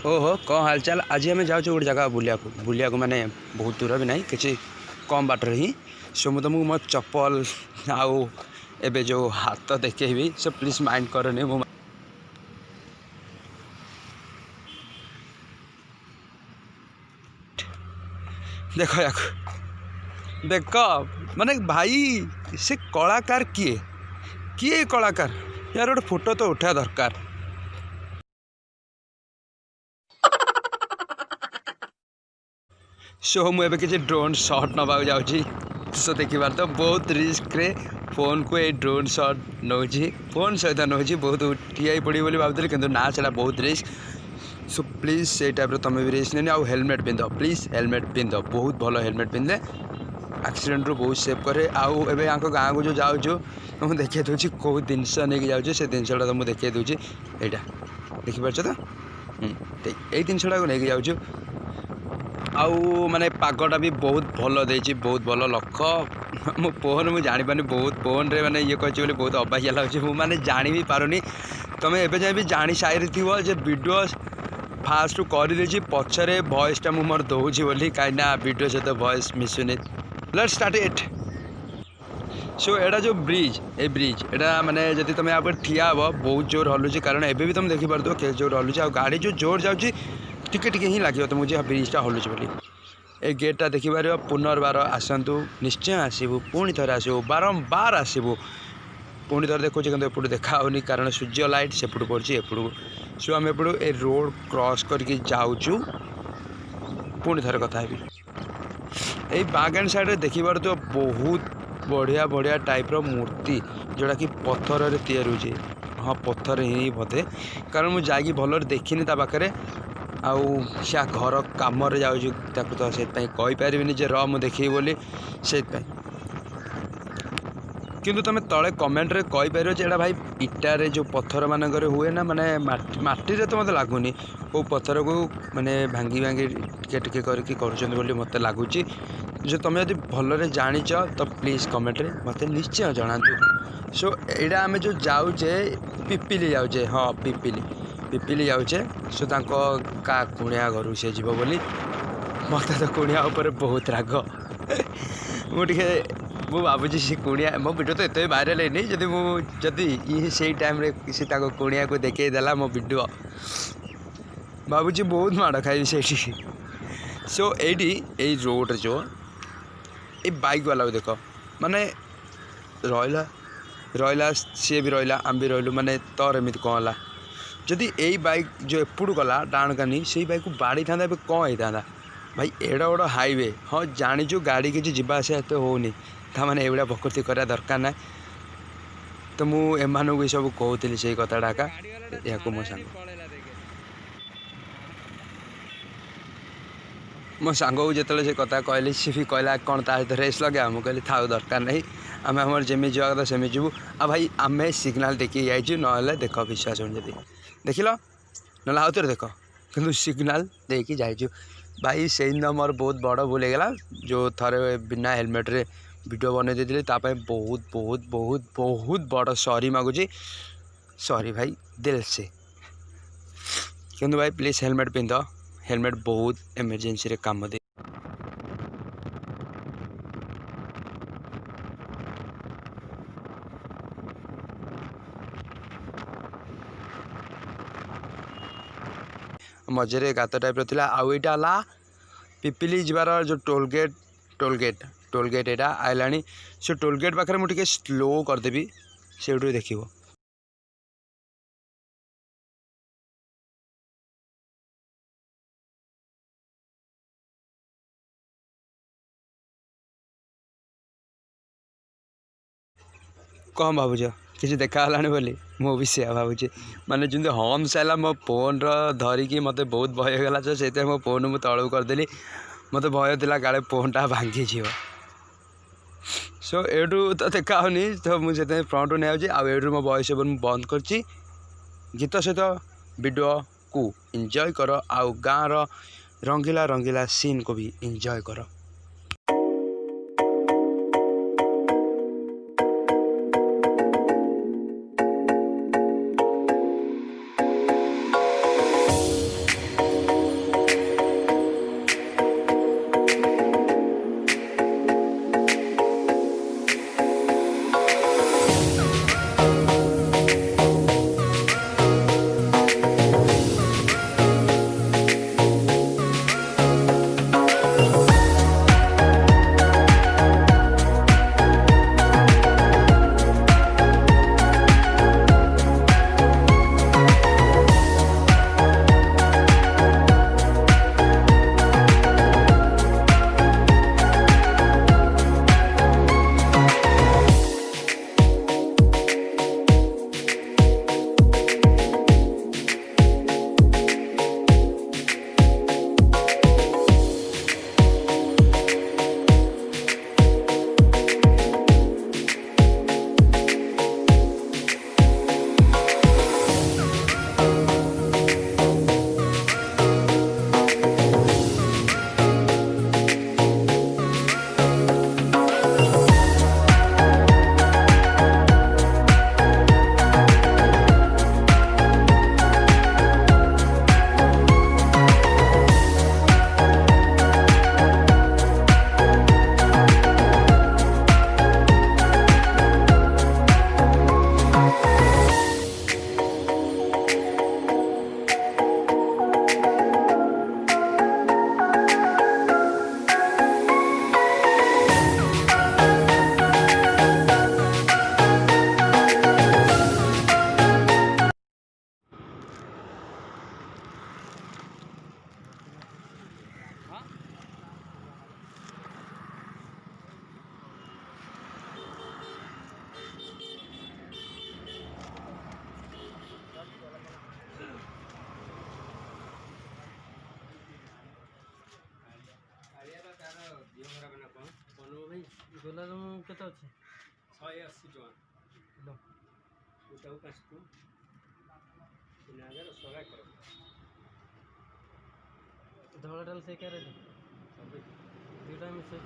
ओहो कौन हालचाल। आज आम जाऊँ गोटे जगह बुलिया माने बहुत दूर भी ना कि कम बाटर ही सो मुझे तुमको मो चप्पल आउ एबे जो हाथ देखेबी सो प्लीज माइंड करनी मु देख देख माने भाई से कलाकार किए किए कलाकार यार गोटे फोटो तो उठा दरकार। सो मुझे किसी ड्रोन शॉट नवाक जाऊँगी सो देखिबार तो बहुत रिस्क रे फोन को ये ड्रोन शॉट नौ फोन सहित नौ बहुत उठिया पड़ी बोली भावुली कि ना से बहुत रिस्क। सो प्लीज से टाइप तुम भी रिस्क नहीं आउ हेलमेट पिंध प्लीज हेलमेट पिंध बहुत भल हेलमेट पिंधे एक्सीडेंट रू बहुत सेफ करे। आउ एबे यहाँ गाँव को जो जाऊँ तुमको देखा दूसरी कौ जिनस नहीं जाऊँ से जिनसा तुमको देखा दूसरी यहाँ देखिपार तो यही जिनसा नहीं जाऊँ आउ माने पागटा भी बहुत भल देछि बहुत भल लख मो फोन मुझे जापानी बहुत फोन रे माने ये कहछि बोली बहुत अबाहिया लगे मुझे माने जानी भी पारुनी तुम्हें एबे जाए भी जानी सारी थी जे वीडियो फास्ट कर देछि पछरे वॉइसटा मु मोर दउछि बोली काइना वीडियो सहित वॉइस मिसुनी। Let's start it. सो एटा जो ब्रिज ए ब्रिज एटा माने जदि तुम यहाँ पर ठिया हे बहुत जोर हलुची कारण एबे भी तुम देखी पार के जोर हलुची आ गाड़ी जो जोर जाऊँगी टिके टिके ही लगे तुमको जे ब्रिजटा हलुची बोली। ए गेटा देखिपार पुनर्बार आसतु निश्चय आसबू पुणी थे आसबू बारंबार आसबू पुणी थे देखुचे कि एपटू देखा होनी कारण सूर्य लाइट सेपटू पड़ी एपटू। सो आम एपटू ए रोड क्रॉस करके जाऊँ पुणी थे कथा भी यही बैक एंड साइड देखिपार तो बहुत बढ़िया बढ़िया टाइप रो मूर्ति जोड़ा कि पत्थर तैयारी होची। हाँ पत्थर ही बोधे कारण मुझे जाकि भल देखनी पाखे आउ क्या घर कम जाऊँ तो से कहीपरि जे र मुझे देखे बोली से किंतु तुम तले कमेंट रे कहीपर जे भाई इटारे जो पत्थर मानक हुए ना माने माटी रे तो मत लगुनि को पत्थर को माने भांगी भांगी टिके करके कर मत लगुच। जो तुम यदि भलरे जाच तो प्लीज कमेंट रे मत निश्चय जनातु। सो एटा आम जो जाऊे पिपिली जाऊे हाँ पिपिली जाऊे सो का कुणिया घर से जीव बोली मत तो कुणिया उपर बहुत राग मुझे भावुँ सी कुणिया मो वीडियो तो एत भाइराल है जदि ये से टाइम से कुणिया को देखेदेला मो वीडियो भावुँ बहुत माड़ खाई से। सो ये रोड जो ये बाइक वाला देख माने रहा रहा सी भी रहा आम भी रही माने तोर एमती कौन है जदि यही बाइक जो एपटू गला डाण कानी से बाइक को बाड़ी था कौन होता भाई एड़ा बड़ हाईवे। हाँ जाचु गाड़ी किसी जावा एत होनी ताने एगुड़ा प्रकृति करा दरकार ना तो मुझे सब कहती से कथाटा या मो सांग को जो से कथा कहली सी भी कहला कौन ता सहित रेस लगे मुझे कहली था दरकार नहीं आम आम जमी जा कथा सेमी जीवु आ भाई आम सिग्नाल देखिए जाइए ना देख विश्वास होनी जब देख लो ना आउ थे देख कि सिग्नाल देकी जाइए भाई से दिन मोर बहुत बड़ भूल होगा जो थे बिना हेलमेट रे वीडियो बन देती बहुत बहुत बहुत बहुत बड़ सॉरी मागुची सॉरी भाई दिल से किंतु भाई प्लीज हेलमेट पिंध हेलमेट बहुत इमरजेंसी रे काम दे। मझे गात टाइप रहा आउ यहाँ है पिपिली जीवार जो टोलगेट यहाँ आइला से टोलगेट पाखे मुझे स्लो करदेवी से देख कौन भावुच किसी देखाला बोली मु भी से भावुचे माने जमी हॉर्न सारा मो फोन धरिकी मत बहुत भय होगा तो से मो फोन मुझे तलू करदेली मत भय था काले फोनटा भांगी जीव। सो एठू तो देखा होनी तो मुझे फ्रंट नहीं आउ मो वॉइस ओवर बंद कर गीत सहित वीडियो को एंजॉय कर आउ गाँव रंगीला रंगीला सीन को भी एंजॉय कर। କେତେ ଅଛି? 180 ଟଙ୍କା କିଲୋ। ଗୋଟାକୁ 5 ଟଙ୍କା 3000 ଶହେ କର ଧଳାଟା ସେଇ କ୍ୟାରେଟ୍ ସବୁ ଦୁଇଟା ମିଶେଇ